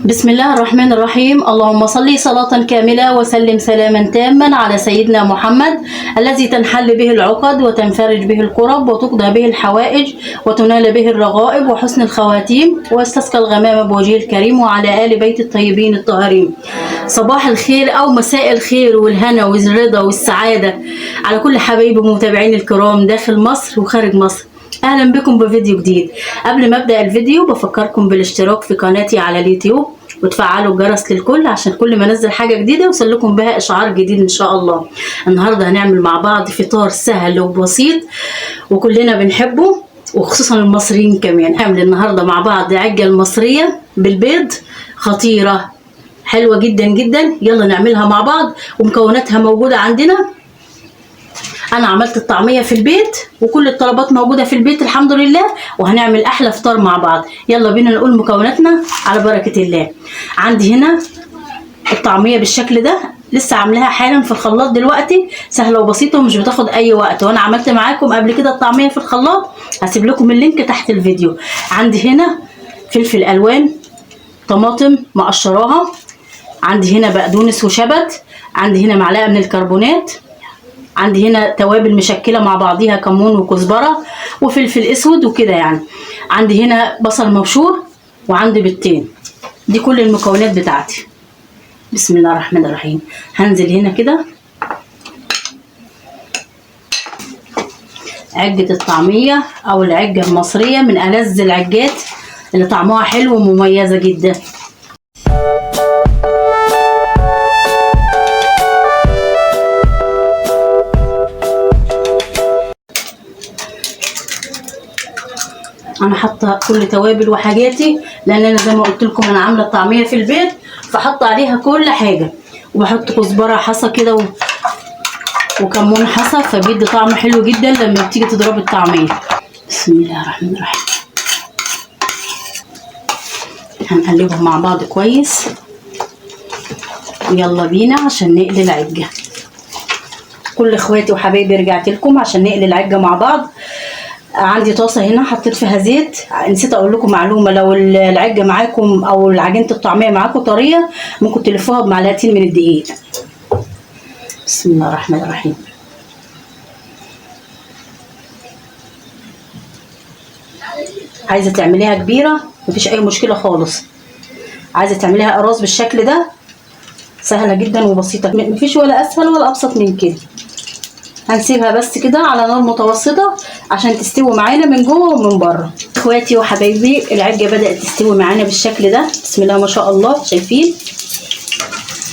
بسم الله الرحمن الرحيم. اللهم صل صلاة كاملة وسلم سلاما تاما على سيدنا محمد الذي تنحل به العقد وتنفرج به الكرب وتقضى به الحوائج وتنال به الرغائب وحسن الخواتيم واستسقى الغمام بوجهه الكريم وعلى آل بيت الطيبين الطاهرين. صباح الخير أو مساء الخير والهنا والرضا والسعادة على كل حبايب ومتابعين الكرام داخل مصر وخارج مصر. اهلا بكم بفيديو جديد. قبل ما ابدا الفيديو بفكركم بالاشتراك في قناتي على اليوتيوب وتفعلوا الجرس للكل عشان كل ما انزل حاجه جديده يوصل لكم بها اشعار جديد ان شاء الله. النهارده هنعمل مع بعض فطار سهل وبسيط وكلنا بنحبه وخصوصا المصريين كمان. هنعمل النهارده مع بعض عجه المصريه بالبيض، خطيره حلوه جدا جدا. يلا نعملها مع بعض ومكوناتها موجوده عندنا. انا عملت الطعميه في البيت وكل الطلبات موجوده في البيت الحمد لله، وهنعمل احلى فطار مع بعض. يلا بينا نقول مكوناتنا على بركه الله. عندي هنا الطعميه بالشكل ده، لسه عاملاها حالا في الخلاط دلوقتي، سهله وبسيطه ومش بتاخد اي وقت، وانا عملت معاكم قبل كده الطعميه في الخلاط، هسيب لكم اللينك تحت الفيديو. عندي هنا فلفل الوان، طماطم مقشراها، عندي هنا بقدونس وشبت، عندي هنا معلقه من الكربونات، عندي هنا توابل مشكله مع بعضيها، كمون وكزبره وفلفل اسود وكده يعني. عندي هنا بصل مبشور وعندي بيضتين. دي كل المكونات بتاعتي. بسم الله الرحمن الرحيم. هنزل هنا كده عجه الطعميه او العجه المصريه، من ألذ العجات اللي طعمها حلو ومميزه جدا. انا حاطه كل توابل وحاجاتي لان انا زي ما قلت لكم انا عامله الطعميه في البيت، فحط عليها كل حاجه، وبحط كزبره حصى كده وكمون حصى، فبيدي طعم حلو جدا لما بتيجي تضرب الطعميه. بسم الله الرحمن الرحيم. هنقلبهم مع بعض كويس ويلا بينا عشان نقلي العجه. كل اخواتي وحبايبي رجعت لكم عشان نقلي العجه مع بعض. عندي طاسه هنا حطيت فيها زيت. نسيت اقول لكم معلومه، لو العجه معاكم او عجينه الطعميه معاكم طريه ممكن تلفوها بمعلقتين من الدقيق. بسم الله الرحمن الرحيم. عايزه تعمليها كبيره مفيش اي مشكله خالص، عايزه تعمليها قراص بالشكل ده سهله جدا وبسيطه، مفيش ولا اسهل ولا ابسط من كده. هنسيبها بس كده على نار متوسطه عشان تستوي معانا من جوه ومن بره. اخواتي وحبايبي العجه بدات تستوي معانا بالشكل ده، بسم الله ما شاء الله. شايفين؟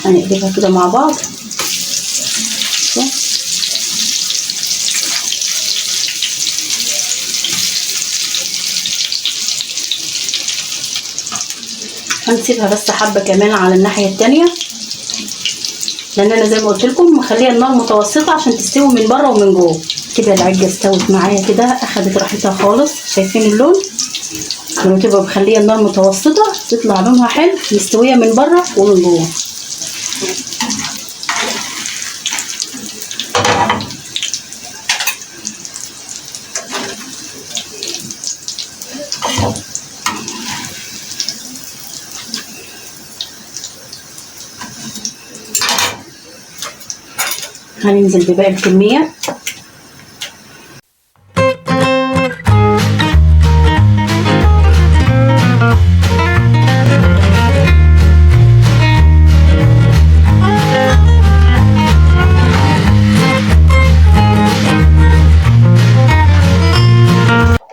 هنقلبها كده مع بعض. هنسيبها بس حبه كمان على الناحيه التانيه، لان انا زي ما قلت لكم مخليها النار متوسطه عشان تستوي من بره ومن جوه. كده العجه استوت معايا كده، اخدت راحتها خالص. شايفين اللون؟ لما تبقى مخليه النار متوسطه تطلع لونها حلو، مستويه من بره ومن جوه. هننزل بباقي الكمية.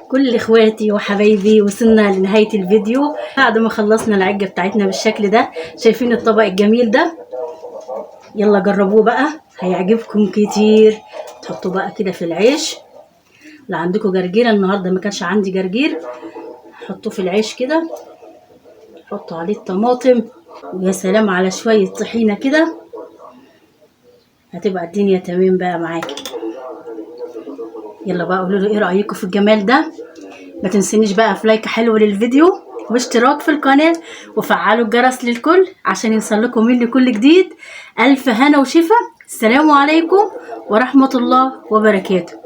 كل اخواتي وحبايبي وصلنا لنهاية الفيديو بعد ما خلصنا العجة بتاعتنا بالشكل ده. شايفين الطبق الجميل ده؟ يلا جربوه بقى، هيعجبكم كتير. تحطوا بقى كده في العيش. لو عندكم جرجير، النهارده ما كانش عندي جرجير، حطوه في العيش كده، حطوا عليه الطماطم ويا سلام على شويه طحينه كده، هتبقى الدنيا تمام بقى معاكي. يلا بقى قولوا لي ايه رايكم في الجمال ده. ما تنسونيش بقى في لايك حلو للفيديو واشتراك في القناه وفعلوا الجرس للكل عشان يوصل لكم مني كل جديد. الف هنا وشفا. السلام عليكم ورحمه الله وبركاته.